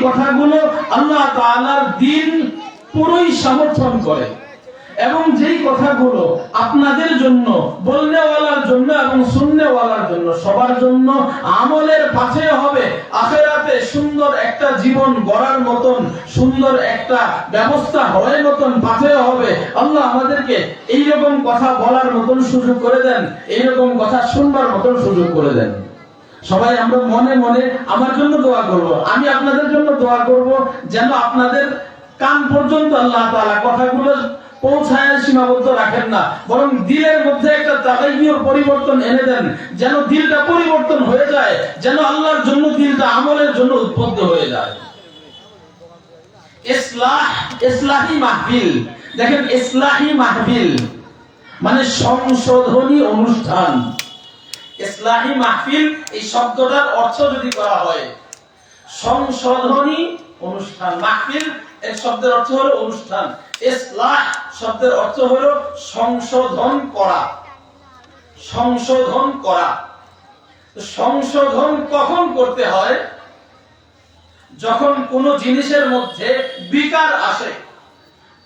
কথাগুলো আল্লাহ তাআলার দ্বীন পুরোই সমর্থন করে, এবং যেই কথাগুলো আপনাদের জন্য, বলনেওয়ালার জন্য এবং শুননেওয়ালার জন্য, সবার জন্য আমলের পাথে হবে, আখিরাতে সুন্দর একটা জীবন গড়ার মতন, সুন্দর একটা ব্যবস্থা হওয়ার মতন পাথে হবে, আল্লাহ আমাদেরকে এইরকম কথা বলার মতন সুযোগ করে দেন, এইরকম কথা শুনবার মতন সুযোগ করে দেন। সবাই আমরা মনে মনে আমার জন্য দোয়া করব, আমি আপনাদের জন্য দোয়া করব, যেন আপনাদের কান পর্যন্ত আল্লাহ তাআলা কথাগুলো পৌঁছায় সীমাবদ্ধ রাখেন না, বরং দিলের মধ্যে একটা তাগাইয়ুর পরিবর্তন এনে দেন, যেন দিলটা পরিবর্তন হয়ে যায়, যেন আল্লাহর জন্য দিলটা আমলের জন্য উদ্বুদ্ধ হয়ে যায়। ইসলাহি মাহফিল, দেখেন ইসলাহি মাহফিল মানে সংশোধনী অনুষ্ঠান। ইসলাহি মাহফিল এই শব্দটার অর্থ যদি করা হয় সংশোধনী অনুষ্ঠান, মাহফিল এর শব্দের অর্থ হলো অনুষ্ঠান, ইসলাহ শব্দের অর্থ হলো সংশোধন করা, সংশোধন করা। সংশোধন কখন করতে হয়? যখন কোন জিনিসের মধ্যে বিকার আসে,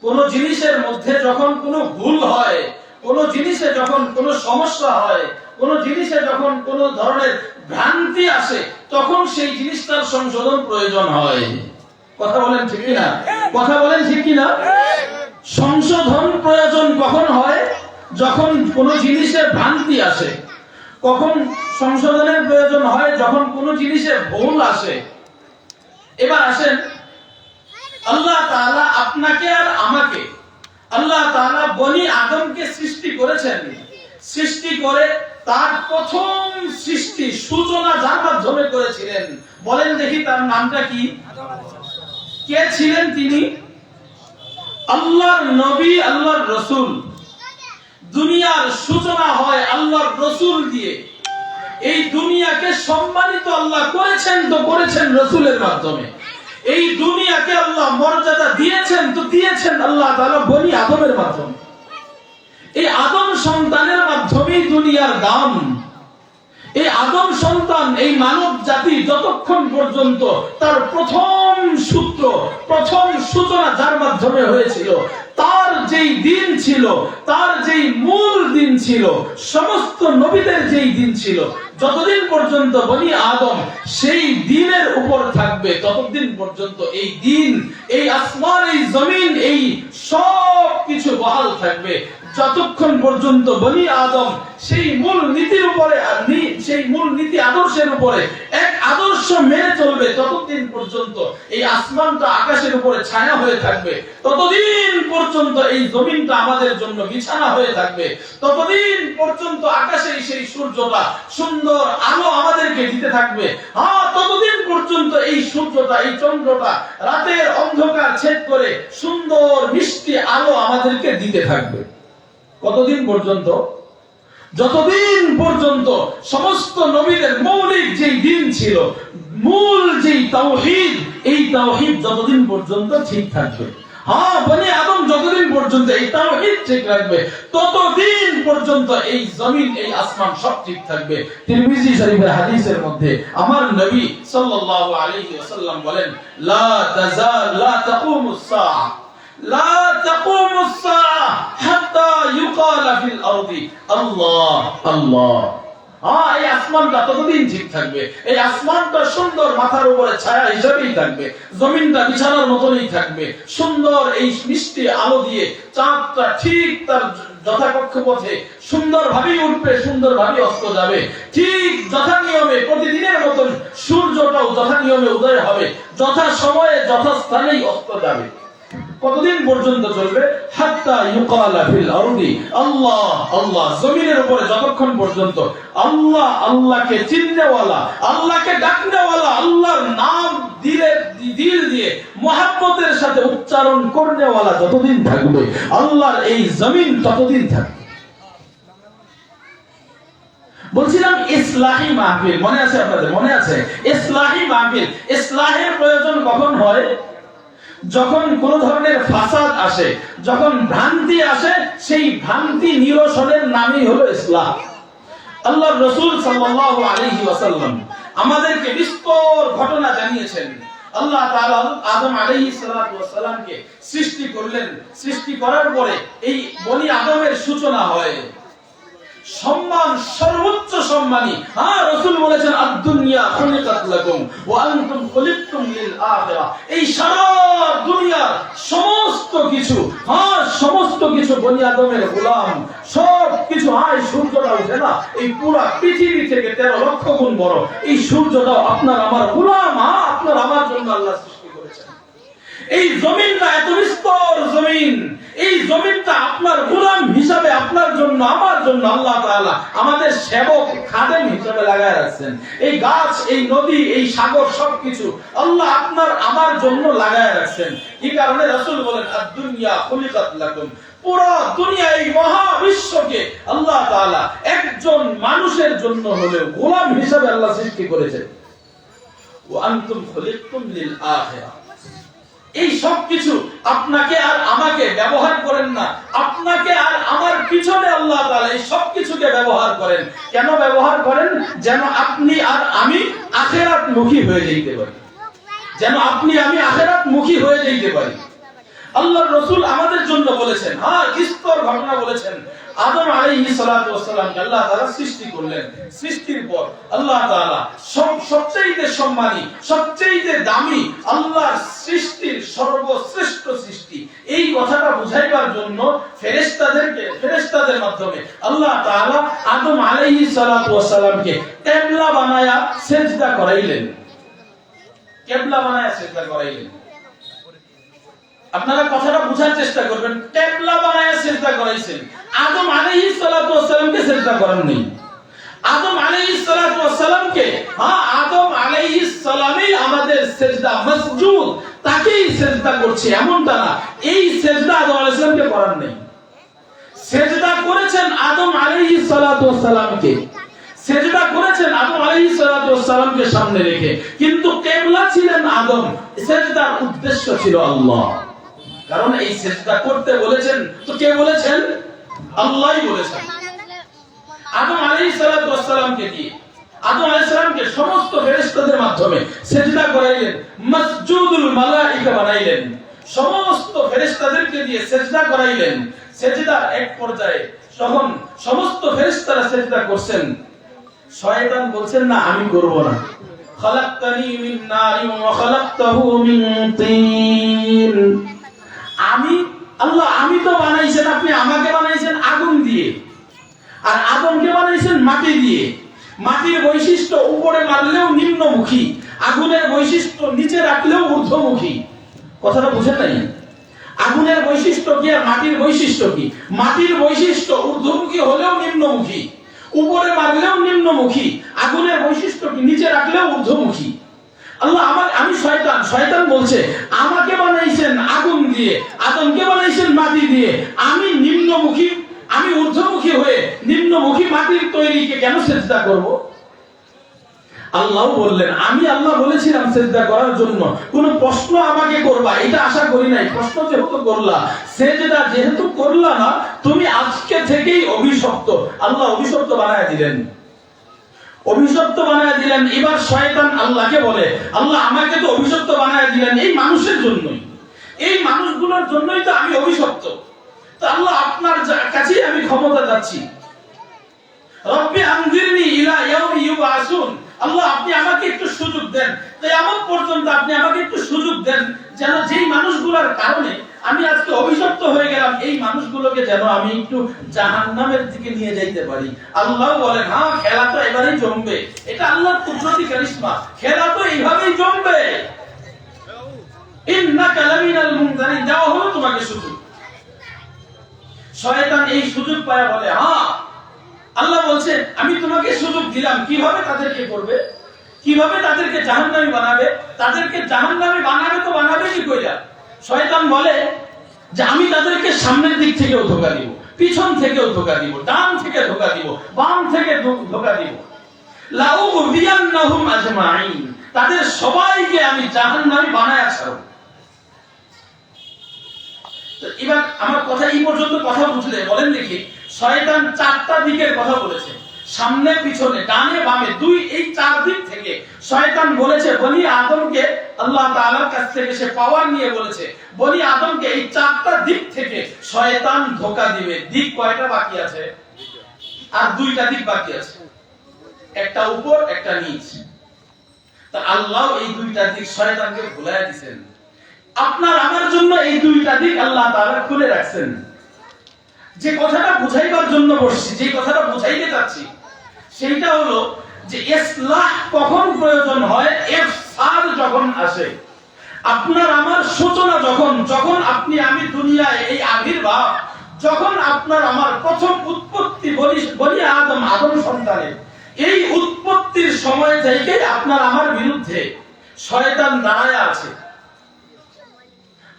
কোন জিনিসের মধ্যে যখন কোনো ভুল হয়, কোন জিনিসে যখন কোনো সমস্যা হয়, কোন জিনিসে যখন কোন ধরনের ভ্রান্তি আসে, তখন সেই জিনিসটার সংশোধন প্রয়োজন হয়। কথা বলেন ঠিক কিনা? কথা বলেন ঠিক কিনা? সংশোধন প্রয়োজন কখন হয়? যখন কোন জিনিসের ভ্রান্তি আসে। কখন সংশোধনের প্রয়োজন হয়? যখন কোন জিনিসে ভুল আসে। এবার আসেন, আল্লাহ তাআলা আপনাকে আর আমাকে, আল্লাহ তাআলা বনি আদমকে সৃষ্টি করেছেন, সৃষ্টি করে তার প্রথম সৃষ্টি সূচনা যার মাধ্যমে করেছিলেন, বলেন দেখি তার নামটা কি? কে ছিলেন তিনি? আল্লাহর নবী, আল্লাহর রাসূল। দুনিয়ার সূচনা হয় আল্লাহর রাসূল দিয়ে। এই দুনিয়াকে সম্মানিত আল্লাহ করেছেন তো করেছেন রাসূলের মাধ্যমে। এই দুনিয়াকে আল্লাহ মর্যাদা দিয়েছেন তো দিয়েছেন আল্লাহ তাআলা বনি আদমের মাধ্যমে। এই আদম সন্তানের মাধ্যমেই দুনিয়ার দাম। এই আদম সন্তান, এই মানব জাতি যতক্ষণ পর্যন্ত তার প্রথম সূত্র, প্রথম সূচনা যার মাধ্যমে হয়েছিল, তার যেই দিন ছিল, তার যেই মূল দিন ছিল, সমস্ত নবীদের যেই দিন ছিল, যতদিন পর্যন্ত বনি আদম সেই দিনের উপর থাকবে, ততদিন পর্যন্ত এই দিন, এই আসমান, এই জমিন, এই সব কিছু বহাল থাকবে। যতক্ষণ পর্যন্ত বনি আদম সেই মূল নীতির উপরে, সেই মূল নীতি আদর্শের উপরে এক আদর্শ মেনে চলবে, ততদিন পর্যন্ত এই আসমানটা আকাশের উপরে ছায়া হয়ে থাকবে, ততদিন পর্যন্ত এই জমিনটা আমাদের জন্য বিছানা হয়ে থাকবে, ততদিন পর্যন্ত আকাশে সেই সূর্যটা সুন্দর আলো আমাদেরকে দিতে থাকবে। হ্যাঁ, ততদিন পর্যন্ত এই সূর্যটা, এই চন্দ্রটা রাতের অন্ধকার ছেদ করে সুন্দর মিষ্টি আলো আমাদেরকে দিতে থাকবে। কতদিন পর্যন্ত? যতদিন পর্যন্ত সমস্ত নবীদের মৌলিক যেই দিন ছিল, মূল যেই তাওহীদ, এই তাওহীদ যতদিন পর্যন্ত ঠিক থাকবে। হ্যাঁ, বনি আদম যতদিন পর্যন্ত এই তাওহীদ ঠিক রাখবে, ততদিন পর্যন্ত এই জমিন, এই আসমান সব ঠিক থাকবে। তিরমিজি শরীফের হাদিসের মধ্যে আমার নবী সাল্লাল্লাহু আলাইহি ওয়াসাল্লাম বলেন, লা তাকুমুস সাআহ, লা তাকুমুস সাআহ হাত্তা ইউকালা ফিল আরদি আল্লাহ আল্লাহ। এই আসমানটা ততদিন ঠিক থাকবে, এই আসমানটা সুন্দর মাথার উপরে ছায়া হিসেবেই থাকবে, জমিনটা বিছানার মতনই থাকবে, সুন্দর এই মিষ্টি আলো দিয়ে চাঁদটা ঠিক তার যথাকক্ষ পথে সুন্দরভাবেই উঠবে, সুন্দরভাবে অস্ত যাবে, ঠিক যথা নিয়মে প্রতিদিনের মতন সূর্যটাও যথা নিয়মে উদয় হবে, যথা সময়ে যথা স্থানেই অস্ত যাবে। কতদিন পর্যন্ত চলবে? হাত্তা ইউকালা ফিল আরদি আল্লাহ আল্লাহ। জমিনের উপরে যতক্ষণ পর্যন্ত আল্লাহ আল্লাহকে চিননেওয়ালা, আল্লাহকে ডাকনেওয়ালা, আল্লাহর নাম দিল দিয়ে মুহাব্বতের সাথে উচ্চারণ করনেওয়ালা যতদিন থাকবে, আল্লাহর এই জমিন ততদিন থাকবে। বলছিলাম ইসলাহি মাহফিল, মনে আছে আপনাদের? মনে আছে? ইসলাহি মাহফিল, ইসলাহের প্রয়োজন কখন হয়? যখন কোন ধরনের ফাসাদ আসে, যখন ভ্রান্তি আসে, সেই ভ্রান্তি নিরসনের নামই হলো ইসলাহ। আল্লাহর রাসূল সাল্লাল্লাহু আলাইহি ওয়াসাল্লাম আমাদেরকে বিস্তর ঘটনা জানিয়েছেন। আল্লাহ তাআলা আদম আলাইহিস সালাতু ওয়াস সালামকে সৃষ্টি করলেন। সৃষ্টি করার পরে এই বনি আদমের সূচনা হয়। সম্মান, সর্বোচ্চ সম্মানী। হ্যাঁ, রাসূল বলেছেন আদ-দুনিয়া খুলিকাত লাকুম ওয়া আনতুম খুলিকতুম লিল আখিরাহ। এই সারা দুনিয়ার সমস্ত কিছু, হ্যাঁ সমস্ত কিছু বনি আদমের গোলাম। সব কিছু, হ্যাঁ সূর্যটা ওঠে না, এই পুরো পৃথিবী থেকে 13 লক্ষ গুণ বড় এই সূর্যটাও আপনার আমার গোলাম। হ্যাঁ, আপনার আমার জন্য আল্লাহ সৃষ্টি করেছেন। এই জমিনটা এত বিস্তর জমিন, এই জমিনটা আপনার গোলাম হিসাবে আপনার জন্য আমার জন্য আল্লাহ তাআলা আমাদের সেবক খাদেম হিসাবে লাগায় রাখছেন। এই গাছ, এই নদী, এই সাগর সবকিছু আল্লাহ আপনার আমার জন্য লাগায় রাখছেন। এই কারণে রাসূল বলেন আদ-দুনিয়া খুলিকাত লাকুম। পুরো দুনিয়া, এই মহাবিশ্বকে আল্লাহ তাআলা একজন মানুষের জন্য হলেও গোলাম হিসাবে আল্লাহ সৃষ্টি করেছেন। ওয়া আনতুম খুলিকতুম লিল আখিরাহ। এই সব কিছু আপনাকে আর আমাকে ব্যবহার করেন না, আপনাকে আর আমার পিছনে আল্লাহ তাআলা এই সব কিছুকে ব্যবহার করেন। কেন ব্যবহার করেন? যেন আপনি আর আমি আখিরাত মুখী হয়ে যেতে পারি, যেন আপনি আমি আখিরাত মুখী হয়ে যেতে পারি। আল্লাহর রাসূল আমাদের জন্য বলেছেন, হ্যাঁ বিস্তর ঘটনা বলেছেন। আদম আলাইহিস সালাতু ওয়াস সালামকে আল্লাহ তাআলা সৃষ্টি করলেন। সৃষ্টির পর আল্লাহ তাআলা সবচেয়ে সম্মানী, সবচেয়ে দামি, আল্লাহর সৃষ্টির সর্বশ্রেষ্ঠ সৃষ্টি, এই কথাটা বুঝাইবার জন্য ফেরেশতাদের মাধ্যমে আল্লাহ তাআলা আদম আলাইহিস সালাতু ওয়াস সালামকে কিবলা বানায়া সিজদা করাইলেন। কিবলা বানায়া সিজদা করাইলেন। আপনারা কথাটা বোঝার চেষ্টা করবেন। কিবলা বানায়া সিজদা করাইছেন। আদম আলাইহিস সালাতু ওয়াস সালামকে সিজদা করান নাই। আদম আলাইহিস সালাতু ওয়াস সালামকে, হ্যাঁ আদম আলাইহিস সালামই আমাদের সিজদা মাসজুদ, তাকেই সিজদা করছে এমনটা না। এই সিজদা আদম আলাইহিস সালামকে করান নাই। সিজদা করেছেন আদম আলাইহিস সালাতু ওয়াস সালামকে, সিজদা করেছেন আদম আলাইহিস সালাতু ওয়াস সালামকে সামনে রেখে, কিন্তু কিবলা ছিলেন আদম, সিজদার উদ্দেশ্য ছিল আল্লাহ। কারণ এই সিজদা করতে বলেছেন তো কে বলেছেন? আল্লাহই বলেছেন। আদম আলাইহিস সালাতু ওয়াস সালামকে দিয়ে, আদম আলাইহিস সালামকে সমস্ত ফেরেশতাদের মাধ্যমে সিজদা করাইলেন, মাসজুদুল মালায়েকা বানাইলেন। সমস্ত ফেরেশতাদেরকে দিয়ে সিজদা করাইলেন। সিজদার এক পর্যায়ে যখন সমস্ত ফেরেশতারা সিজদা করছেন, শয়তান বলছেন না আমি করব না। খালাকতানি মিন নারিন ওয়া খালাকতাহু মিন তিন। আল্লাহ আমি তো বানাইছেন, আপনি আমাকে বানাইছেন আগুন দিয়ে, আর আদমকে বানাইছেন মাটি দিয়ে। মাটির বৈশিষ্ট্য উপরে মারলেও নিম্নমুখী, আগুনের বৈশিষ্ট্য নিচে রাখলেও ঊর্ধ্বমুখী। কথাটা বুঝেন নাই? আগুনের বৈশিষ্ট্য কি আর মাটির বৈশিষ্ট্য কি? মাটির বৈশিষ্ট্য ঊর্ধ্বমুখী হলেও নিম্নমুখী, উপরে মারলেও নিম্নমুখী। আগুনের বৈশিষ্ট্য কি? নিচে রাখলেও ঊর্ধ্বমুখী। আল্লাহ আমি শয়তান বলছে আমাকে বানাইছেন আগুন দিয়ে, আদমকে বানাইছেন মাটি দিয়ে, আমি নিম্নমুখী, আমি ঊর্ধ্বমুখী হয়ে নিম্নমুখী মাটির তৈরিকে কেন সিজদা করব? আল্লাহ বললেন আমি আল্লাহ বলেছিলাম সিজদা করার জন্য, কোন প্রশ্ন আমাকে করবা এটা আশা করি নাই। প্রশ্ন যেহেতু করলা, সিজদা যেহেতু করলা না, তুমি আজকে থেকেই অভিশপ্ত। আল্লাহ অভিশপ্ত বানায় দিলেন, অভিশপ্ত বানায় দিলেন। এবার শয়তান আল্লাহকে বলে আল্লাহ আমাকে তো অভিশপ্ত বানায় দিলেন এই মানুষের জন্যই, এই মানুষগুলোর জন্যই তো আমি অভিশপ্ত। তো আল্লাহ আপনার কাছেই আমি ক্ষমতা চাচ্ছি। রব্বি আনজিরনি ইলা ইয়াউমি ইউবআসুন। আল্লাহ আপনি আমাকে একটু সুযোগ দেন, কিয়ামত পর্যন্ত আপনি আমাকে একটু সুযোগ দেন, যেন যেই মানুষগুলোর কারণে আমি আজকে অভিশপ্ত হয়ে গেলাম, এই মানুষগুলোকে যেন আমি একটু জাহান্নামের দিকে নিয়ে যাইতে পারি। আল্লাহ বলেন হ্যাঁ খেলা তো এবারেই জমবে, এটা আল্লাহর কুদরতি কারিশমা, খেলা তো এইভাবেই জমবে। ইন্নাকা লামিনাল মুনজারিন, দেওয়া হলো তোমাকে সুযোগ। শয়তান এই সুযোগ পায় বলে হ্যাঁ আল্লাহ বলছে আমি তোমাকে সুযোগ দিলাম, কিভাবে তাদেরকে করবে, কিভাবে তাদেরকে জাহান্নামী বানাবে। তাদেরকে জাহান্নামী বানাবে তো বানাবে কি কইরা? শয়তান বলে যে আমি তাদেরকে সামনের দিক থেকেও ধোঁকা দিব, পিছন থেকেও ধোঁকা দিব, ডান থেকে ধোঁকা দিব, বাম থেকে ধোঁকা দিব। লাউযিয়ান্নাহুম আজমাইন, তাদের সবাইকে আমি জাহান্নামী বানায়া ছাড়ব। তো এবার আমার কথা এই পর্যন্ত কথা বুঝলে বলেন দেখি, শয়তান চারটা দিকের কথা বলেছে। সামনে পিছনে ডানে বামে এই চার দিক থেকে শয়তান বলেছে বনি আদমকে, আল্লাহ তাআলার কাছ থেকে সে পাওয়ার নিয়ে বলেছে বনি আদমকে এই চারটা দিক থেকে শয়তান ধোঁকা দিবে। দিক কয়টা বাকি আছে? আর দুইটা দিক বাকি আছে, একটা উপর একটা নিচ। তা আল্লাহ এই দুইটা দিক শয়তানকে ভুলাইয়া দিবেন। আপনার আমার জন্য এই দুইটা দিক আল্লাহ তাআলা খুলে রাখছেন। যে কথাটা বুঝাইবার জন্য বসছি, যে কথাটা বুঝাইতে চাচ্ছি, সেইটা হলো যে ইসলাহ কখন প্রয়োজন হয়? ইফসাদ যখন আসে। আপনার আমার সূচনা যখন আপনি আমি দুনিয়ায় এই আবির্ভাব, যখন আপনার আমার প্রথম উৎপত্তি বলি আদম সন্তানের, এই উৎপত্তির সময় থেকে আপনার আমার বিরুদ্ধে শয়তান দাঁড়ায় আছে।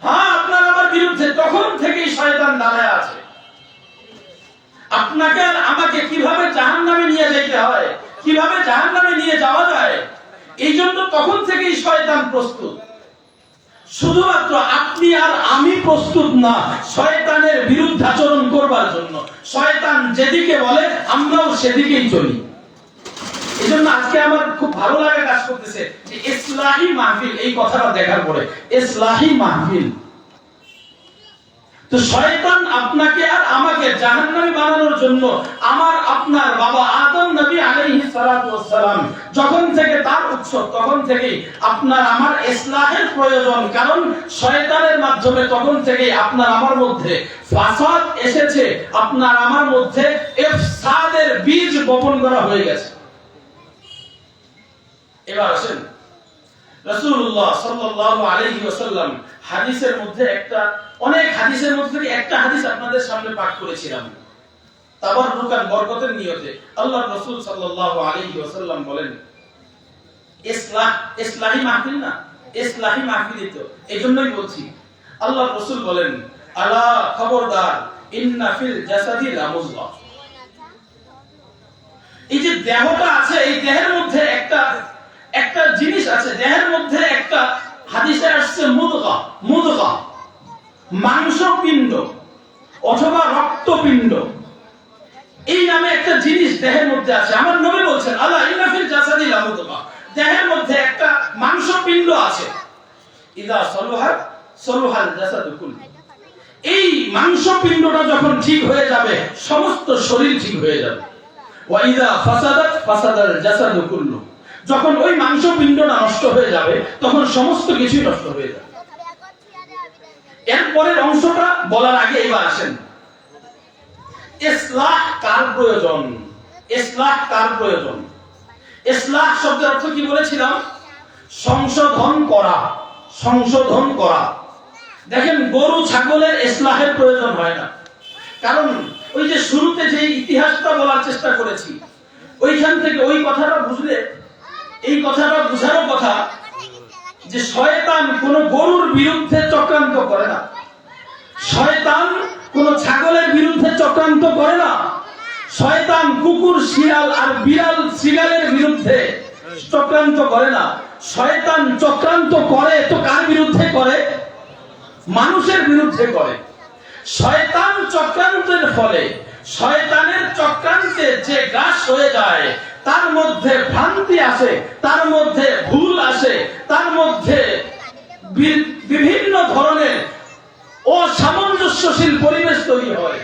হ্যাঁ, আপনার আমার বিরুদ্ধে তখন থেকেই শয়তান দাঁড়ায় আছে। আপনাকে আর আমাকে কিভাবে জাহান্নামে নিয়ে যেতে হয়, কিভাবে জাহান্নামে নিয়ে যাওয়া যায়, এই জন্য তখন থেকেই শয়তান প্রস্তুত। শুধুমাত্র আপনি আর আমি প্রস্তুত না শয়তানের বিরুদ্ধে আচরণ করবার জন্য। শয়তান যেদিকে বলে আমরাও সেদিকেই চলি। এই জন্য আজকে আমার খুব ভালো লাগা কাজ করতেছে যে ইসলাহি মাহফিল, এই কথাটা দেখার পরে ইসলাহি মাহফিল। তো শয়তান আপনাকে আর আমাকে জাহান্নামী বানানোর জন্য আমার আপনার বাবা আদম নবী আলাইহিস সালাতু ওয়াস সালাম যখন থেকে তার উৎস, তখন থেকেই আপনার আমার ইসলাহের প্রয়োজন। কারণ শয়তানের মাধ্যমে তখন থেকেই আপনার আমার মধ্যে ফাসাদ এসেছে, আপনার আমার মধ্যে ইফসাদের বীজ বপন করা হয়ে গেছে। এবার আসেন, রাসূলুল্লাহ সাল্লাল্লাহু আলাইহি ওয়াসাল্লাম হাদিসের মধ্যে অনেক হাদিসের মধ্যে একটা হাদিস আপনাদের সামনে পাঠ করেছিলাম তাবাররুকান, বরকতের নিয়তে। আল্লাহর রাসূল সাল্লাল্লাহু আলাইহি ওয়াসাল্লাম বলেন, ইসলাহি মাহফিল না, ইসলাহি মাহফিলই তো, এইজন্যই বলছি। আল্লাহর রাসূল বলেন, আলা খবরদার, ইন্না ফিল জাসাদি লামুযগা। এই যে দেহটা আছে, এই দেহের মধ্যে একটা জিনিস আছে, দেহের মধ্যে একটা হাদিসে আসছে মুদগা, মাংসপিণ্ড অথবা রক্তপিণ্ড, এই নামে একটা জিনিস দেহের মধ্যে আছে। আমার নবী বলছেন, আলা ইন্না ফিল জাসাদি লামুযগা, দেহের মধ্যে একটা মাংসপিণ্ড আছে। ইযা সলুহাল জাসাদু কুল্লু, এই মাংসপিণ্ডটা যখন ঠিক হয়ে যাবে সমস্ত শরীর ঠিক হয়ে যাবে। ওয়া ইযা ফাসাদাল জাসাদু কুল্লু, যখন ওই মাংসপিণ্ডটা নষ্ট হয়ে যাবে তখন সমস্ত কিছু নষ্ট হয়ে যাবে। এর পরের অংশটা বলার আগে এবার আসেন, ইসলাহ কার প্রয়োজন? ইসলাহ কার প্রয়োজন? ইসলাহ শব্দের অর্থ কি বলেছিলাম? সংশোধন করা, সংশোধন করা। দেখেন, গরু ছাগলের ইসলাহের প্রয়োজন হয় না। কারণ ওই যে শুরুতে যে ইতিহাসটা বলার চেষ্টা করেছি, ওইখান থেকে ওই কথাটা বুঝলে, এই কথাটা বুঝারও কথা যে শয়তান কোন গরুর বিরুদ্ধে চক্রান্ত করে না, শয়তান কোন ছাগলের বিরুদ্ধে চক্রান্ত করে না, শয়তান কুকুর শিয়াল আর বিড়াল শিয়ালের বিরুদ্ধে চক্রান্ত করে না। শয়তান চক্রান্ত করে তো কার বিরুদ্ধে করে? মানুষের বিরুদ্ধে করে। শয়তান চক্রান্তের ফলে, শয়তানের চক্রান্তে যে গ্রাস হয়ে যায়, তার মধ্যে ভ্রান্তি আসে, তার মধ্যে ভুল আসে, তার মধ্যে বিভিন্ন ধরনের অসামঞ্জস্যশীল পরিবেশ তৈরি হয়।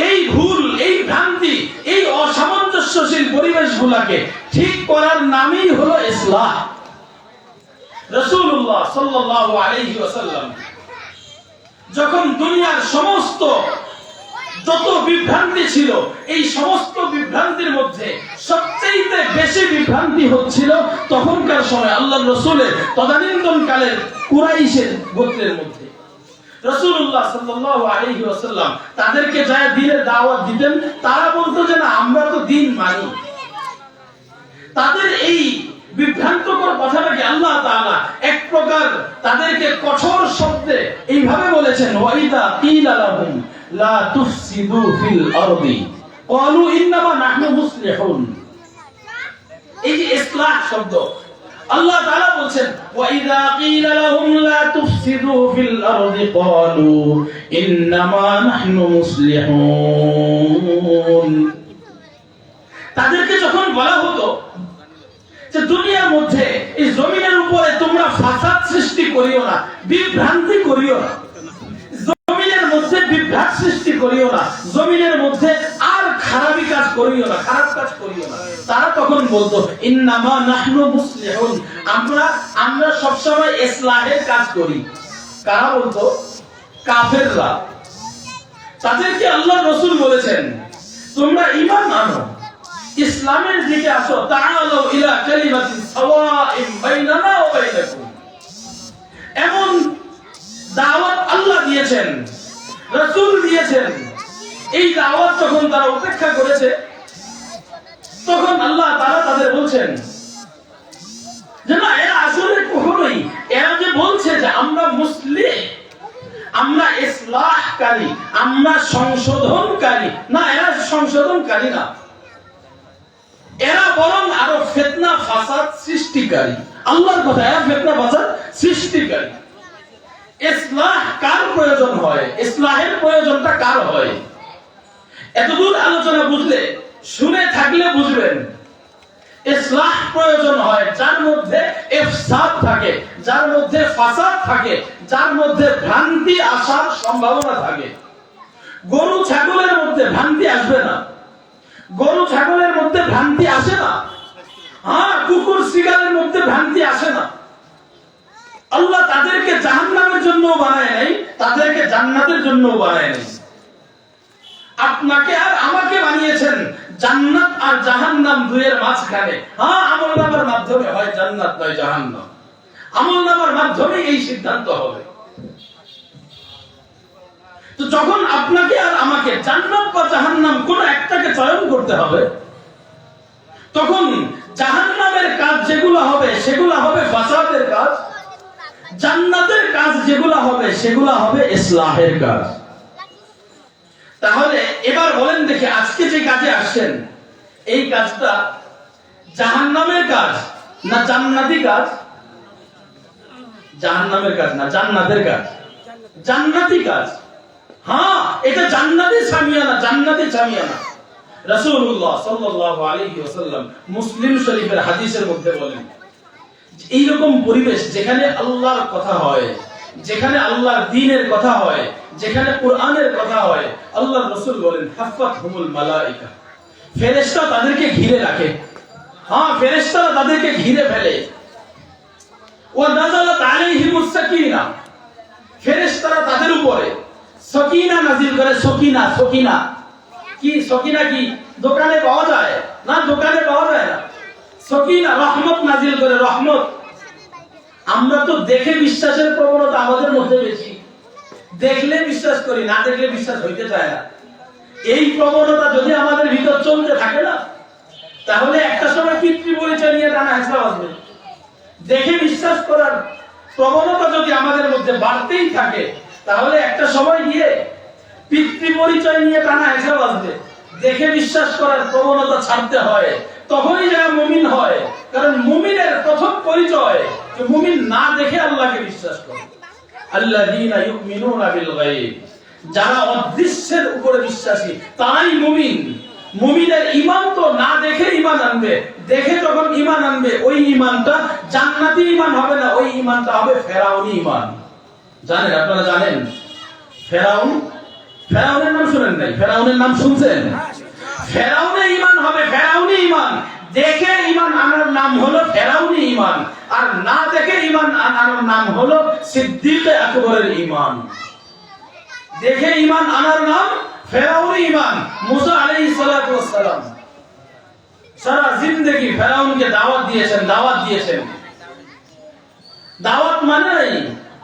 এই ভুল, এই ভ্রান্তি, এই অসামঞ্জস্যশীল পরিবেশগুলোকে ঠিক করার নামই হলো ইসলাহ। রাসূলুল্লাহ সাল্লাল্লাহু আলাইহি ওয়াসাল্লাম যখন দুনিয়ার সমস্ত যত বিভ্রান্তি ছিল, এই সমস্ত বিভ্রান্তির মধ্যে সবচেয়ে বেশি বিভ্রান্তি হচ্ছিল তখনকার সময় আল্লাহর রাসূলের তদানীন্তন কালের কুরাইশের গোত্রের মধ্যে। রাসূলুল্লাহ সাল্লাল্লাহু আলাইহি ওয়াসাল্লাম তাদেরকে যায় দ্বীনের দাওয়াত দিতেন, তারা বলতো যে না, আমরা তো দ্বীন মানি। তাদের এই বিভ্রান্তকর কথাটাকে আল্লাহ তাআলা এক প্রকার তাদেরকে কঠোর শব্দে এইভাবে বলেছেন, ওয়াইদা কিলা লাহুম লা তুফসিদু ফিল আরদি ক্বালু ইন্নামা নাহনু মুসলিহুন। এই যে ইসলাহ শব্দ, আল্লাহ তাআলা বলছেন, ওয়াইদা কিলা লাহুম লা তুফসিদু ফিল আরদি ক্বালু ইন্নামা নাহনু মুসলিহুন। তাদেরকে যখন বলা হতো যে দুনিয়ার মধ্যে এই জমিনের উপরে তোমরা ফাসাদ সৃষ্টি করিও না, বিভ্রান্তি করিও না, জমিনের মধ্যে বিভ্রাট সৃষ্টি করিও না, জমিনের মধ্যে আর খারাপি কাজ করিও না, খারাপ কাজ করিও না, তারা তখন বলতো ইন্নামা নাহনু মুসলিহুন, আমরা সব সময় ইসলাহের কাজ করি। কারা বলতো? কাফেররা। তাদেরকে আল্লাহর রাসূল বলেছেন তোমরা ঈমান আনো, ইসলামের দিকে আসো, তাআলু ইলা কালিমাতিন সাওয়াইন বাইনানা ওয়া বাইনাকুম। এমন দাওয়াত আল্লাহ দিয়েছেন, রাসূল দিয়েছেন। এই দাওয়াত যখন তারা উপেক্ষা করেছে, তখন আল্লাহ তাআলা তাদের বলছেন যে না, এরা আসলে কখনোই, এরা যে বলছে যে আমরা মুসলিম, আমরা ইসলাহকারী, আমরা সংশোধনকারী, না, এরা সংশোধনকারী না, এরা বরং আরো ফিতনা ফাসাদ সৃষ্টিকারী। আল্লাহর কথা, এরা ফিতনা ফাসাদ সৃষ্টিকারী। ইসলাহ কার প্রয়োজন হয়? ইসলাহের প্রয়োজনটা কার হয়? এতদূর আলোচনা বুঝলে, শুনে থাকলে বুঝবেন, ইসলাহ প্রয়োজন হয় যার মধ্যে ইফসাদ থাকে, যার মধ্যে ফাসাদ থাকে, যার মধ্যে ভ্রান্তি আসার সম্ভাবনা থাকে। গরু ছাগলের মধ্যে ভ্রান্তি আসবে না, গরু ছাগলের মধ্যে ভ্রান্তি আসে না, হ্যাঁ, কুকুর শিকারের মধ্যে ভ্রান্তি আসে না। আল্লাহ তাদেরকে জাহান্নামের জন্য বানায় নাই, তাদেরকে জান্নাতের জন্য বানায় নাই। আপনাকে আর আমাকে বানিয়েছেন জান্নাত আর জাহান্নাম দুইয়ের মাঝখানে। হ্যাঁ, আমলনামার মাধ্যমে হয় জান্নাত নয় জাহান্নাম, আমলনামার মাধ্যমে এই সিদ্ধান্ত হবে। তো যখন আপনাকে আর আমাকে জান্নাত বা জাহান্নাম কোন একটাকে চয়ন করতে হবে, তখন জাহান্নামের কাজ যেগুলো হবে সেগুলো হবে ফাসাদের কাজ, জান্নাতের কাজ যেগুলো হবে সেগুলো হবে ইসলাহের কাজ। তাহলে এবার বলেন দেখি, আজকে যে কাজে আসছেন, এই কাজটা জাহান্নামের কাজ না জান্নাতি কাজ? জাহান্নামের কাজ না, জান্নাতের কাজ, জান্নাতি কাজ। হ্যাঁ, এটা জান্নাতি সামিয়ানা, জান্নাতি সামিয়ানা। রাসূলুল্লাহ সাল্লাল্লাহু আলাইহি ওয়াসাল্লাম মুসলিম শরীফের হাদিসের মধ্যে বলেন, এইরকম পরিবেশ যেখানে আল্লাহর কথা হয়, যেখানে আল্লাহর দ্বীনের কথা হয়, যেখানে কোরআনের কথা হয়, আল্লাহর রাসূল বলেন হাফাতহুমুল মালায়েকা, ফেরেশতা তাদেরকে ঘিরে রাখে। হ্যাঁ, ফেরেশতারা তাদেরকে ঘিরে ফেলে। ওয়া নাযালাত আলাইহিমুস সাকিনা, ফেরেশতারা তাদের উপরে সকিনা নাযিল করে। সকিনা, সকিনা কি? সকিনা কি দোকানে পাওয়া যায়? না, দোকানে পাওয়া যায় না। সকিনা রহমত নাযিল করে, রহমত। আমরা তো দেখে বিশ্বাসের প্রবণতা আমাদের মধ্যে বেশি, দেখলে বিশ্বাস করি, না দেখলে বিশ্বাস হইতে চায় না। এই প্রবণতা যদি আমাদের ভিতর চলতে থাকে না, তাহলে একটা সময় পিতৃ পরিচয় নিয়ে টানা হেঁচড়া বাজবে। দেখে বিশ্বাস করার প্রবণতা যদি আমাদের মধ্যে বাড়তেই থাকে, তাহলে একটা সময় গিয়ে পিতৃ পরিচয় নিয়ে টানা হেঁচড়া বাজবে। দেখে বিশ্বাস করার প্রবণতা ছাড়তে হয়, তখনই যারা মুমিন হয়। কারণ মুমিনের প্রথম পরিচয় যে মুমিন না দেখে আল্লাহকে বিশ্বাস করে। আল্লাযীনা ইউমিনুনা বিল গায়ব, যারা অদৃশ্যের উপরে বিশ্বাসী তারাই মুমিন। মুমিনের ঈমান তো না দেখে ঈমান আনবে, দেখে যখন ঈমান আনবে ওই ঈমানটা জান্নাতি ঈমান হবে না, ওই ঈমানটা হবে ফেরাউনি ঈমান। জানেন, আপনারা জানেন ফেরাউনের নাম শুনেন নাই? ফেরাউনের নাম শুনছেন? ফেরাউনের ঈমান হবে ফেরাউনি ঈমান। দেখে ঈমান আনার নাম হলো ফেরাউনি ঈমান, আর না দেখে ঈমান আনার নাম হলো সিদ্দিকে আকবরের ঈমান। দেখে ঈমান আনার নাম ফেরাউনি ঈমান। মুসা আলাইহিস সালাতু ওয়াস সালাম সারা জিন্দেগি ফেরাউনকে দাওয়াত দিয়েছেন, দাওয়াত মানে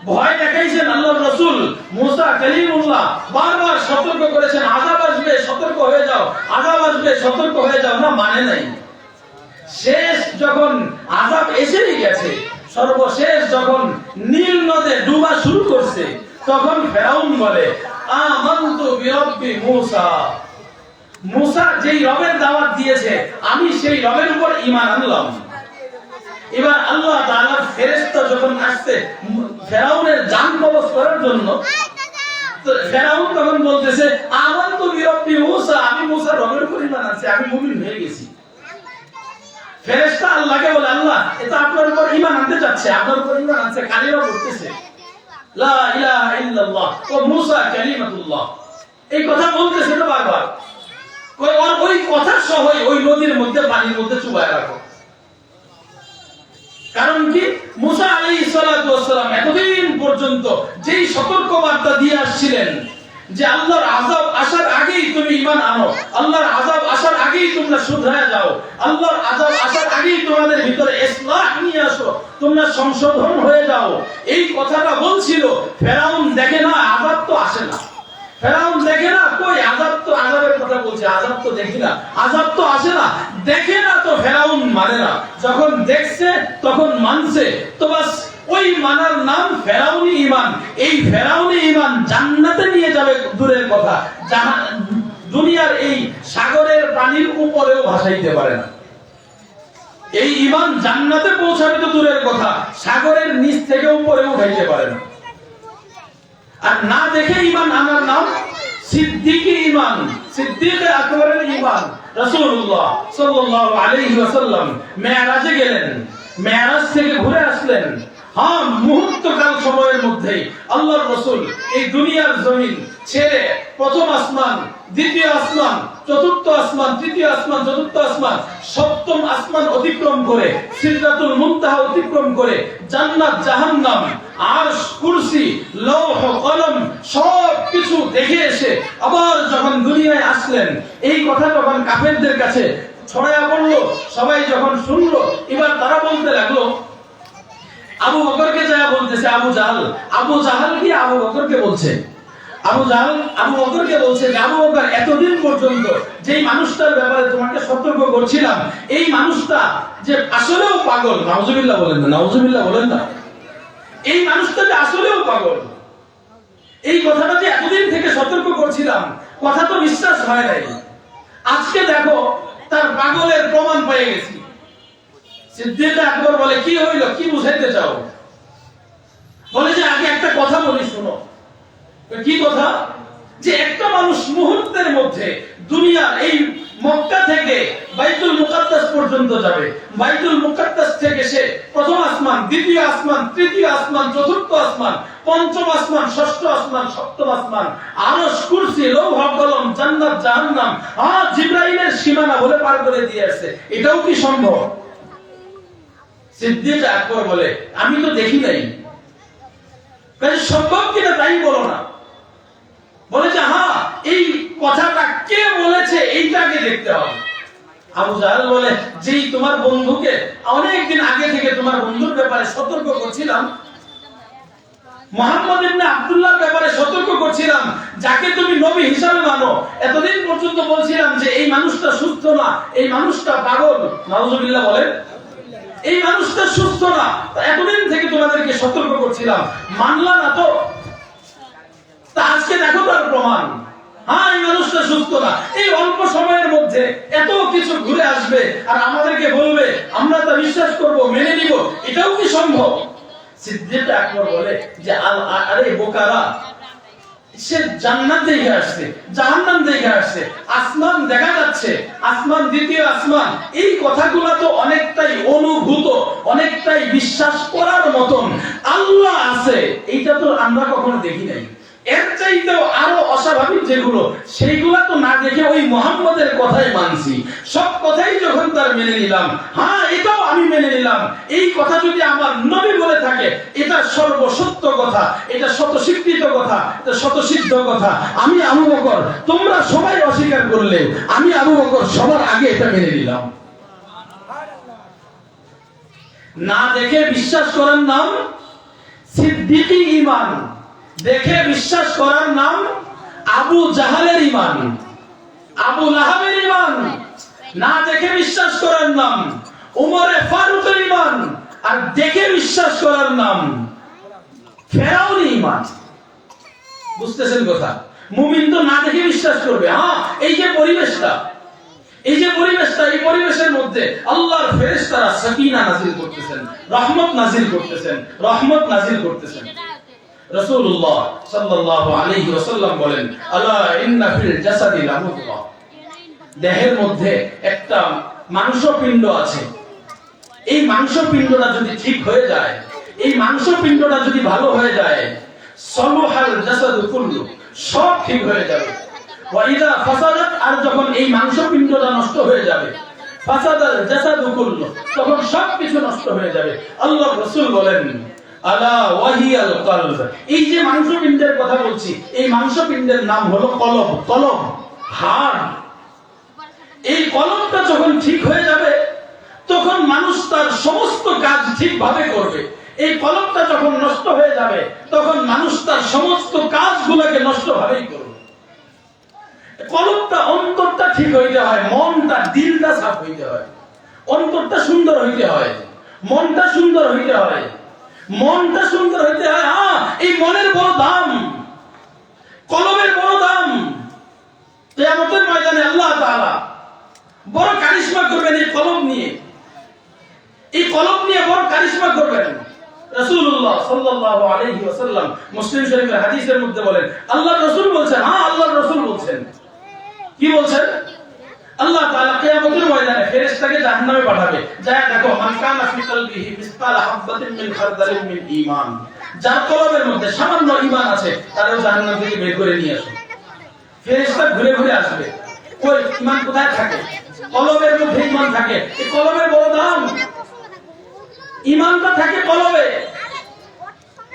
ভয় দেখাইছেন। আল্লাহর রাসূল মুসা কালিমুল্লাহ বারবার সতর্ক করেছেন, আযাব আসবে, সতর্ক হয়ে যাও, আযাব আসবে, সতর্ক হয়ে যাও, না, মানে নাই। শেষ যখন আযাব এসেই গেছে, সর্বশেষ যখন নীল নদে ডুবা শুরু করছে, তখন ফেরাউন বলে আমানতু বিরব্বি মুসা, মুসা যেই রবের দাওয়াত দিয়েছে আমি সেই রবের উপর ঈমান আনলাম। এবার আল্লাহ তাআলার ফেরেশতা যখন আসছে ফেরাউনের জান কবজ করার জন্য, তো ফেরাউন তখন বলতেছে আমানতু বিরব্বি মুসা, আমি মুসার রবের উপর ঈমান আনছি, আমি মুমিন হয়ে গেছি। ফেরেশতা আল্লাহকে বলে, আল্লাহ এটা আপনার উপর ঈমান আনতে যাচ্ছে, আপনার উপর ঈমান আনছে, কালিমা পড়তেছে লা ইলাহা ইল্লাল্লাহ ওয়া মুসা কালিমাতুল্লাহ, এই কথা বলতেছে তো বারবার। ওই কথা সহ ওই নদীর মধ্যে, পানির মধ্যে চুবায় রাখো। কারণ কি, মুসা আলাইহিস সালাতু ওয়াস সালাম এতদিন পর্যন্ত যেই সতর্ক বার্তা দিয়ে আসছিলেন যে আল্লাহর আযাব আসার আগেই তুমি ঈমান আনো, আল্লাহর আযাব আসার আগেই তোমরা শুধরায়া যাও, আল্লাহর আযাব আসার আগেই তোমাদের ভিতরে ইসলাহ নিয়ে আসো, তোমরা সংশোধন হয়ে যাও, এই কথাটা বলছিল। ফেরাউন দেখে না আযাব তো আসে না, ফেরাউন দেখে না, কই আযাব তো, আযাবের কথা বলছে, আযাব তো দেখি না, আযাব তো আসে না, দেখে না তো ফেরাউন মানে না, যখন দেখছে তখন মানছে, তো বাস ওই মানার নাম ফেরাউনি ঈমান। এই ফেরাউনি ঈমান জান্নাতে নিয়ে যাবে দূরের কথা, দুনিয়ার এই সাগরের পানির উপরেও ভাসাইতে পারে না। এই ঈমান জান্নাতে পৌঁছাবে তো দূরের কথা, সাগরের নিচ থেকে উপরে উঠাইতে পারে না। আর না দেখে ঈমান আনার নাম সিদ্দিকী ঈমান, সিদ্দিকে আকবরের ঈমান। রাসূলুল্লাহ সাল্লাল্লাহু আলাইহি ওয়াসাল্লাম মেরাজে গেলেন, মেরাজ থেকে ঘুরে আসলেন। হ্যাঁ, মুহূর্তকাল সময়ের মধ্যে আল্লাহর রাসূল এই দুনিয়ার জমিন ছেড়ে প্রথম আসমান, দ্বিতীয় আসমান, চতুর্থ আসমান, তৃতীয় আসমান, চতুর্থ আসমান, সপ্তম আসমান অতিক্রম করে, সিদরাতুল মুনতাহা অতিক্রম করে, জান্নাত, জাহান্নাম, আরশ, কুরসি, লৌহ, কলম সব কিছু দেখে এসে আবার যখন দুনিয়ায় আসলেন, এই কথা যখন কাফেরদের কাছে ছড়ায়া পড়লো, সবাই যখন শুনলো, এবার তারা বলতে লাগলো, আবু বকরকে যা বলতেছে আবু জাহল, আবু জাহল কি আবু বকরকে বলছে, আবু জাহল আবু বকরকে বলছে যে আবু বকর এতদিন পর্যন্ত যেই মানুষটার ব্যাপারে তোমাকে সতর্ক করছিলাম, এই মানুষটা যে আসলেও পাগল, নাউজুবিল্লাহ বলেন না, নাউজুবিল্লাহ বলেন না, এই মানুষটা যে আসলেও পাগল, এই কথাটা যে এতদিন থেকে সতর্ক করছিলাম, কথা তো বিশ্বাস হয় নাই, আজকে দেখো তার পাগলের প্রমাণ পেয়ে গেছি। সিদ্দিক আকবর বলে, কি হইল, কি বুঝাইতে চাও? বলে যে আগে একটা কথা বলি, শুনো। কি কথা? যে একটা মানুষ মুহূর্তের মধ্যে দুনিয়ার এই মক্কা থেকে বাইতুল মুকাদ্দাস পর্যন্ত যাবে, বাইতুল মুকাদ্দাস থেকে সে প্রথম আসমান, দ্বিতীয় আসমান, তৃতীয় আসমান, চতুর্থ আসমান, পঞ্চম আসমান, ষষ্ঠ আসমান, সপ্তম আসমান, আরশ, কুরসি, লৌহ, কলম, জান্নাত, জাহান্নাম, জিবরাইলের সীমানা বলে পার করে দিয়ে আসছে, এটাও কি সম্ভব? সিদ্দিক আকবর বলে, আমি তো দেখি নাই, সম্ভব কিনা তাই বলো না। বলে যে হ্যাঁ, এই কথাটা কে বলেছে এইটাকে দেখতে হবে। আবু জাহল বলে, যেই তোমার বন্ধুকে অনেকদিন আগে থেকে তোমার বন্ধুর ব্যাপারে সতর্ক করছিলাম, মুহাম্মদ ইবনে আব্দুল্লাহর ব্যাপারে সতর্ক করছিলাম, যাকে তুমি নবী হিসাবে মানো, এতদিন পর্যন্ত বলছিলাম যে এই মানুষটা সুস্থ না, এই মানুষটা পাগল, নাউজুবিল্লাহ বলেন, এই মানুষটা সুস্থ না, এতদিন থেকে তোমাদেরকে সতর্ক করছিলাম, মানলা না তো? আজকে দেখো তার প্রমাণ, হ্যাঁ এই মানুষটা সুস্থ না, এই অল্প সময়ের মধ্যে এত কিছু ঘুরে আসবে আর আমাদেরকে বলবে, আমরা তা বিশ্বাস করব, মেনে নিব, এটাও কি সম্ভব? সিদ্দিক আকবর বলে যে আরে বোকারা, সে জান্নাত দেখে আসছে, জাহান্নাম দেখে আসছে, আসমান দেখা যাচ্ছে, আসমান, দ্বিতীয় আসমান, এই কথাগুলো তো অনেকটাই অনুভূত, অনেকটাই বিশ্বাস করার মতন। আল্লাহ আছে, এইটা তো আমরা কখনো দেখি নাই। এর চাইতেও আরো অস্বাভাবিক যেগুলো, সেইগুলা তো না দেখে ওই মুহাম্মদের কথাই মানছি, সব কথাই যখন তার মেনে নিলাম, হ্যাঁ এটাও আমি মেনে নিলাম, এই কথা যদি আমার নবী বলে থাকে, এটা সর্বসত্য কথা, এটা শতস্বীকৃত কথা, এটা শতসিদ্ধ কথা। আমি আবু বকর, তোমরা সবাই অস্বীকার করলে আমি আবু বকর সবার আগে এটা মেনে নিলাম। না দেখে বিশ্বাস করার নাম সিদ্দিকী ঈমান, দেখে বিশ্বাস করার নাম আবু জাহালের ঈমান, আবু লাহাবের ঈমান। না দেখে বিশ্বাস করার নাম উমরে ফারুকের ঈমান, আর দেখে বিশ্বাস করার নাম ফেরাউনি ঈমান। বুঝতেছেন কথা? মুমিন তো না দেখে বিশ্বাস করবে। হ্যাঁ, এই যে পরিবেশটা, এই যে পরিবেশটা, এই পরিবেশের মধ্যে আল্লাহর ফেরেশতারা সাকিনা নাজিল করতেছেন, রহমত নাজিল করতেছেন, রহমত নাজিল করতেছেন। রাসূলুল্লাহ সাল্লাল্লাহু আলাইহি ওয়াসাল্লাম বলেন, আলা ইন্না ফিল জাসাদি লামুদগাহ, দেহের মধ্যে একটা মাংসপিণ্ড আছে, এই মাংসপিণ্ডটা যদি ঠিক হয়ে যায়, এই মাংসপিণ্ডটা যদি ভালো হয়ে যায়, সলুহাল জাসাদু কুল্লু, সব ঠিক হয়ে যাবে। ওয়া ইযা ফাসাদাত, আর যখন এই মাংসপিণ্ডটা নষ্ট হয়ে যাবে, ফাসাদাল জাসাদু কুল্লু, তখন সবকিছু নষ্ট হয়ে যাবে। আল্লাহর রাসূল বলেন আলা ওয়াহিয়াল কলব, এই যে মাংসপিণ্ডের কথা বলছি, এই মাংসপিণ্ডের নাম হলো কলব। কলব হাড়। এই কলবটা যখন ঠিক হয়ে যাবে, তখন মানুষ তার সমস্ত কাজ ঠিকভাবে করবে। এই কলবটা যখন নষ্ট হয়ে যাবে, তখন মানুষ তার সমস্ত কাজগুলোকে নষ্টভাবেই করবে। কলবটা, অন্তরটা ঠিক হইতে হয়, মনটা, দিলটা সাফ হইতে হয়, অন্তরটা সুন্দর হইতে হয়, মনটা সুন্দর হইতে হয়, মনটা সুন্দর হইতে হয়। এই মনের বড় দাম, কলবের বড় দাম। কিয়ামতের ময়দানে আল্লাহ তাআলা বড় কারিশমা করবেন এই কলব নিয়ে, এই কলব নিয়ে বড় কারিশমা করবেন। রাসূলুল্লাহ সাল্লাল্লাহু আলাইহি ওয়াসাল্লাম মুসলিম শরীফের হাদিসের মধ্যে বলেন, আল্লাহর রাসূল বলছেন, আল্লাহর রাসূল বলছেন, কি বলছেন? আল্লাহ তাআলা কিয়ামতের ময়দানে ফেরেশতাকে জাহান্নামে পাঠাবে, যায় দেখো মান কানা ফি কলবিহি মিসকালা হাববাতিন মিন খারদালিন মিন ঈমান, যার কলবের মধ্যে সামান্য ঈমান আছে, তারও জাহান্নাম থেকে বের করে নিয়ে আসো। ফেরেশতা ঘুরে ঘুরে আসবে, কই ঈমান কোথায় থাকে? কলবের মধ্যে ঈমান থাকে। এই কলবের বড় দাম, ঈমানটা থাকে কলবে।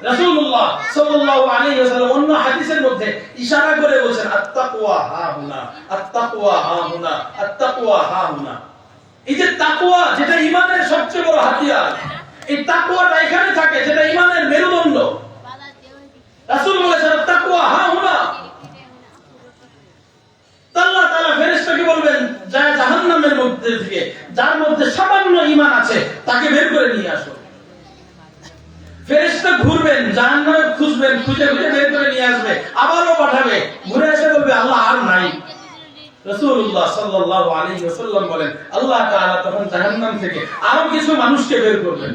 রাসূলুল্লাহ সাল্লাল্লাহু আলাইহি ওয়াসাল্লাম অন্য হাদিসের মধ্যে ইশারা করে বলেন, আত-তাকওয়া হাহুনা, আত-তাকওয়া হাহুনা, আত-তাকওয়া হাহুনা। এই যে তাকওয়া, যেটা ঈমানের সবচেয়ে বড় হাতিয়ার, এই তাকওয়াটা এখানে থাকে, যেটা ঈমানের মেরুদণ্ড। রাসূল বলেছেন, আত-তাকওয়া হাহুনা। আল্লাহ তাআলা ফেরেশতাকে বলবেন, যা জাহান্নামের মধ্যে থেকে যার মধ্যে সামান্য ঈমান আছে, তাকে বের করে নিয়ে আসো। ফেরেশতা ঘুরবেন, জাহান্নামে খুঁজবেন, খুঁজে খুঁজে বের করে নিয়ে আসবে, আবারও পাঠাবে, ঘুরে এসে বলবে আল্লাহ আর নাই। রাসূলুল্লাহ সাল্লাল্লাহু আলাইহি ওয়াসাল্লাম বলেন, আল্লাহ তাআলা তখন জাহান্নাম থেকে আরো কিছু মানুষকে বের করবেন,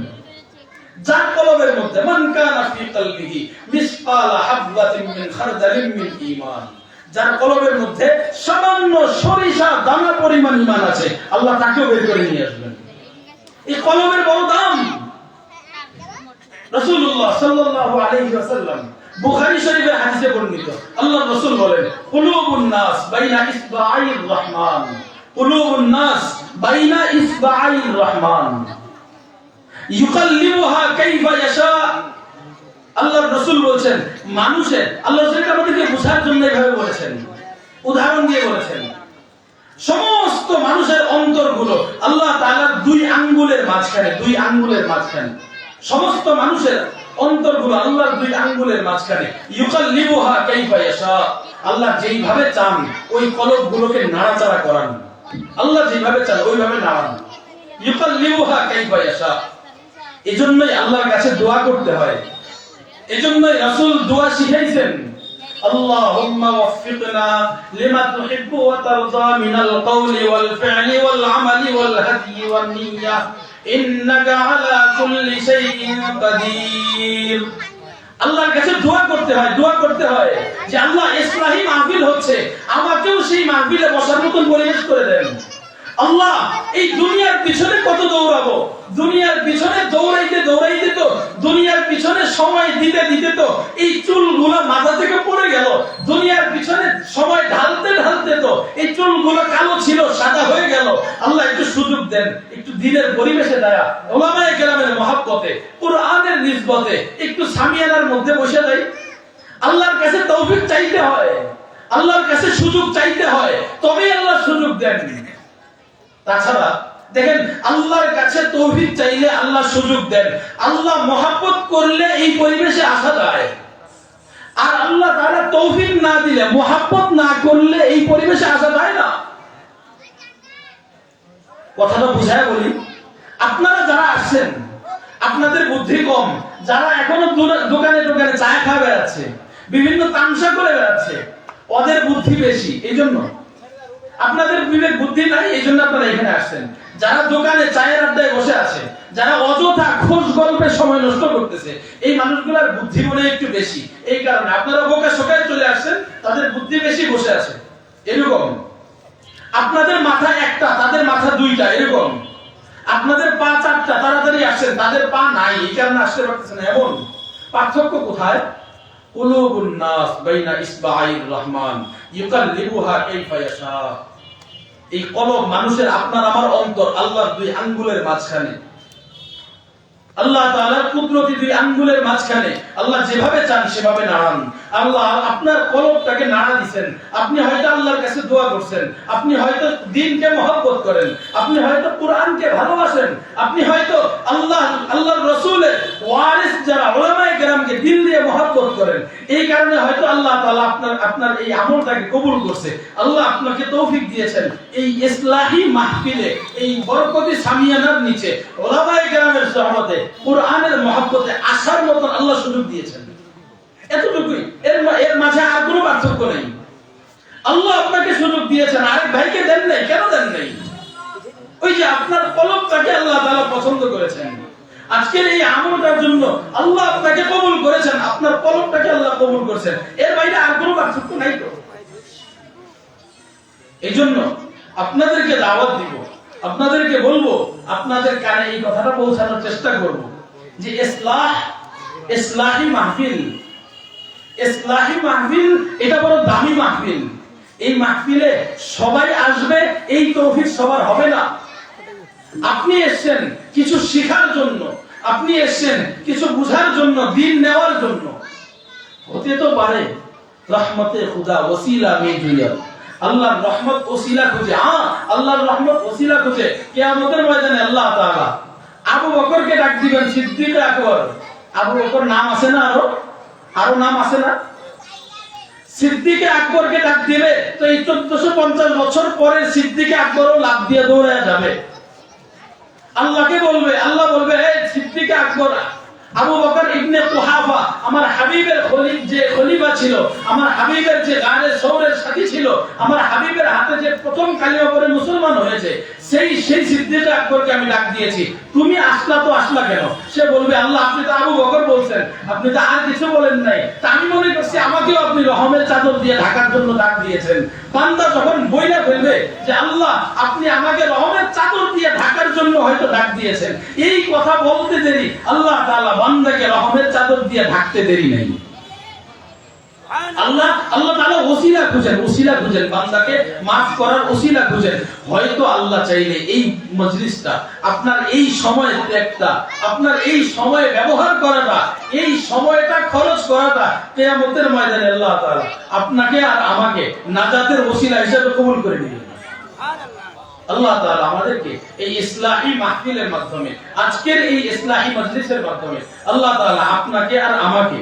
যার কলবের মধ্যে মান কানা ফি কলবিহি মিসকালা হাববাতিন মিন খারদালিন মিন ঈমান, যার কলবের মধ্যে সামান্য সরিষা দানা পরিমাণ ঈমান আছে, আল্লাহ তাকেও বের করে নিয়ে আসবেন। এই কলবের বড় দাম। রাসূলুল্লাহ সাল্লাল্লাহু আলাইহি ওয়াসাল্লাম বুখারী শরীফের হাদিসে বর্ণিত, আল্লাহর রাসূল বলেন, কুলুবুন নাস বাইনা ইসবাঈর রহমান, কুলুবুন নাস বাইনা ইসবাঈর রহমান ইউকাল্লিবুহা কাইফা ইয়াশা। আল্লাহর রাসূল বলেন, মানুষের, আল্লাহ যেটা আমাদেরকে বোঝার জন্য এইভাবে বলেছেন, উদাহরণ দিয়ে বলেছেন, সমস্ত মানুষের অন্তরগুলো আল্লাহ তাআলার দুই আঙ্গুলের মাঝখানে, দুই আঙ্গুলের মাঝখানে, সমস্ত মানুষের অন্তরগুলো আল্লাহর দুই আঙ্গুলের মাঝখানে। ইউকাল্লিবুহা কাইফা ইয়াশা, আল্লাহ যেইভাবে চান ওই কলবগুলোকে নাড়াচাড়া করান, আল্লাহ যেভাবে চান ওইভাবে নাড়ান। ইউকাল্লিবুহা কাইফা ইয়াশা। এজন্যই আল্লাহর কাছে দোয়া করতে হয়, এজন্যই রাসূল দোয়া শিখাইছেন, আল্লাহুম্মা ওয়াফফিকনা লিমা তুহিব্বু ওয়া তারদা মিনাল কওলি ওয়াল ফি'লি ওয়াল আমালি ওয়াল হাদী ওয়ান নিয়্যাহ ইন্নাকা আলা কুল্লি শাইইন কাদির। আল্লাহর কাছে দোয়া করতে হয়, দোয়া করতে হয় যে আল্লাহ ইসলাহি মাহফিল হচ্ছে, আমাকেও সেই মাহফিলে বসার মতন পরিবেশ করে দেন। আল্লাহ এই দুনিয়ার পিছনে কত দৌড়াবো, দুনিয়ার পিছনে দৌড়াইতে দৌড়াইতে তো, দুনিয়ার পিছনে সময় দিতে দিতে তো এই চুলগুলো মাথা থেকে পড়ে গেল, দুনিয়ার পিছনে সময় ঢালতে ঢালতে তো এই চুলগুলো কালো ছিল সাদা হয়ে গেল। আল্লাহ একটু সুযোগ দেন, একটু দিনের পরিবেশে দেয়া, উলামায়ে কেরামের মহব্বতে, কুরআনের নিসবতে একটু সামিয়ানার মধ্যে বসে যাই। আল্লাহর কাছে তৌফিক চাইতে হয়, আল্লাহর কাছে সুযোগ চাইতে হয়, তবেই আল্লাহ সুযোগ দেন। তাছাড়া দেখেন, আল্লাহর কাছে তৌফিক চাইলে আল্লাহ সুযোগ দেন, আল্লাহ মহব্বত করলে এই পরিবেশে আসা যায়। আর আল্লাহ তাআলা তৌফিক না দিলে, মহব্বত না করলে এই পরিবেশে আসা যায় না। কথাটা বুঝায় বলি, আপনারা যারা আসছেন, আপনাদের বুদ্ধি কম, যারা এখনো দোকানে দোকানে চা খাওয়া বেড়াচ্ছে, বিভিন্ন তামসা করে বেড়াচ্ছে, ওদের বুদ্ধি বেশি। এই জন্য আপনাদের বিবেক বুদ্ধি নাই, এই জন্য আপনারা এখানে আসছেন। যারা দোকানে চায়ের আড্ডায় বসে আছে, যারা অযথা খোঁজ গল্পে সময় নষ্ট করতেছে, এই মানুষগুলোর বুদ্ধি মনে একটু বেশি। এই কারণে আপনারা বোকা শোকায় চলে আসছেন, তাদের বুদ্ধি বেশি বসে আছে। এরকম আপনাদের মাথা একটা, তাদের মাথা দুইটা, এরকম। আপনাদের পা চারটা, তাড়াতাড়ি আসেন, তাদের পা নাই, এই কারণে আসতে পারতেছেন। এমন পার্থক্য কোথায়? কুলুবুন নাস বাইনা ইসবাঈর রহমান ইউকাল্লিবুহা কাইফা ইয়াশা। এই কলব মানুষের, আপনার আমার অন্তর আল্লাহর দুই আঙ্গুলের মাঝখানে, আল্লাহ তাআলার কুদরতি দুই আঙ্গুলের মাঝখানে। আল্লাহ যেভাবে চান সেভাবে নাড়ান। আল্লাহ আপনার কলবটাকে নাড়া দিবেন। আপনি হয়তো আল্লাহর কাছে দোয়া করছেন, আপনি হয়তো দ্বীনকে মহব্বত করেন, আপনি হয়তো কোরআনকে ভালোবাসেন, আপনি হয়তো আল্লাহর রাসূলের ওয়ারিস যারা উলামায়ে কেরামকে দিল দিয়ে মহব্বত করেন। এই কারণে হয়তো আল্লাহ তাআলা আপনার এই আমলটাকে কবুল করছে। আল্লাহ আপনাকে তৌফিক দিয়েছেন এই ইসলাহি মাহফিলে, এই বরকতি সামিয়ানার নিচে উলামায়ে কেরামের সহবতে কোরআনের মহব্বতে আসার মতন আল্লাহ সুযোগ দিয়েছেন। এতটুকুই, এর মাঝে আর কোনো পার্থক্য নেই। আল্লাহ আপনাকে সুযোগ দিয়েছেন, আরেক ভাইকে দেন নাই। কেন দেন নাই? ওই যে আপনার কলবটাকে আল্লাহ তাআলা পছন্দ করেছেন। আজকের এই আমলটার জন্য আল্লাহ আপনাকে কবুল করেছেন, আপনার কলবটাকে আল্লাহ কবুল করেছেন। এর বাইরে আর কোনো পার্থক্য নাই তো। এই জন্য আপনাদেরকে দাওয়াত দিব, আপনাদেরকে বলবো, আপনাদের কানে এই কথাটা পৌঁছানোর চেষ্টা করব যে ইসলাহি মাহফিল এটা বড় দামি মাহফিল। এই মাহফিলে সবাই আসবে, এই তৌফিক সবার হবে না। আপনি এসেছেন কিছু শেখার জন্য, আপনি এসেছেন কিছু বুঝার জন্য, দ্বীন নেওয়ার জন্য। হতে তো পারে রহমতে খুদা ওসিলা মে জুয়া, আল্লাহর রহমত ওসিলা খুঁজে, আল্লাহর রহমত ওসিলা খুঁজে কিয়ামতের ময়দানে আল্লাহ তাআলা আবু বকরকে ডাক দিবেন, সিদ্দিক আকবর। আবু বকর নাম আছে না? আরো নাম আছে না? সিদ্দিক আকবরকে ডাক দিবে তো এই 1450 বছর পরে সিদ্দিক আকবরও লাফ দিয়ে দৌড়ে যাবে। আল্লাহকে বলবে, আল্লাহ বলবে, হে সিদ্দিক আকবর, আবু বকর ইবনে কুহাফা আমার হাবিবের যে খলিফা ছিল, আমার হাবিবের যে গায়ের সৌরের সাথী ছিল, আমার হাবিবের হাতে যে প্রথম কালিমা পড়ে মুসলমান হয়েছে, সেই সিদ্দিক আকবরকে আমি ডাক দিয়েছি। তুমি আসলা কেন? সে বলবে, আল্লাহ আপনি তো আবু বকর বলছেন, আপনি তো আর কিছু বলেন নাই। তা আমি মনে করছি আমাকেও আপনি রহমের চাদর দিয়ে ঢাকার জন্য ডাক দিয়েছেন। বান্দা যখন বইলা ফেলবে যে আল্লাহ আপনি আমাকে রহমের চাদর দিয়ে ঢাকার জন্য হয়তো ডাক দিয়েছেন, এই কথা বলতে দেরি আল্লাহ তাআলা বান্দাকে রহমের চাদর দিয়ে ঢাকতে দেরি নাই। আল্লাহ তাআলা ওসিলা খুঁজেন, বান্দাকে maaf করার ওসিলা খুঁজেন। হয়তো আল্লাহ চাইলে এই মজলিসটা, আপনার এই সময় ত্যাগটা, আপনার এই সময় ব্যবহার করাটা, এই সময়টা খরচ করাটা কিয়ামতের ময়দানে আল্লাহ তাআলা আপনাকে আর আমাকে নাজাতের ওসিলা হিসেবে কবুল করে নেবেন। আল্লাহ তাআলা আমাদেরকে এই ইসলাহি মাহফিলের মাধ্যমে, আজকের এই ইসলাহি মজলিসের মাধ্যমে আল্লাহ তাআলা আপনাকে আর আমাকে,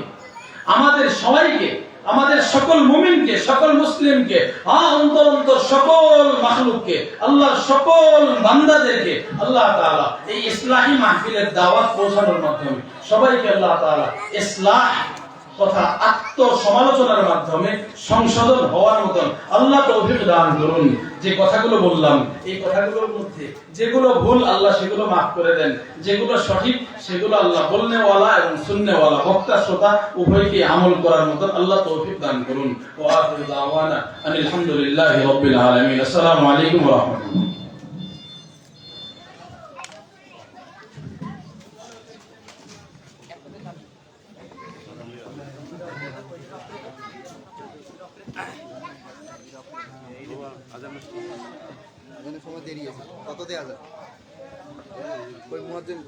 আমাদের সবাইকে, আমাদের সকল মুমিনকে, সকল মুসলিমকে, অন্তর সকল মাখলুককে, আল্লাহর সকল বান্দাদেরকে আল্লাহ তাআলা এই ইসলাহি মাহফিলের দাওয়াত পৌঁছানোর মাধ্যমে সবাইকে আল্লাহ তাআলা ইসলাহ তথা আত্মসমালোচনার মাধ্যমে সংশোধন হওয়ার মতন আল্লাহ তৌফিক দান করুন। যে কথাগুলো বললাম, এই কথাগুলোর মধ্যে যেগুলো ভুল আল্লাহ সেগুলো মাফ করে দেন, যেগুলো সঠিক সেগুলো আল্লাহ বলনেওয়ালা এবং শুননেওয়ালা, বক্তা শ্রোতা উভয়কে আমল করার মতন আল্লাহ তৌফিক দান করুন। ওয়া আখিরু দাওয়ানা আনিল হামদুলিল্লাহি রাব্বিল আলামিন। আসসালামু আলাইকুম ওয়া রাহমাতুল্লাহ। সময় দেরি আছে, কত দেওয়া যায়? ওই মুয়াজ্জিন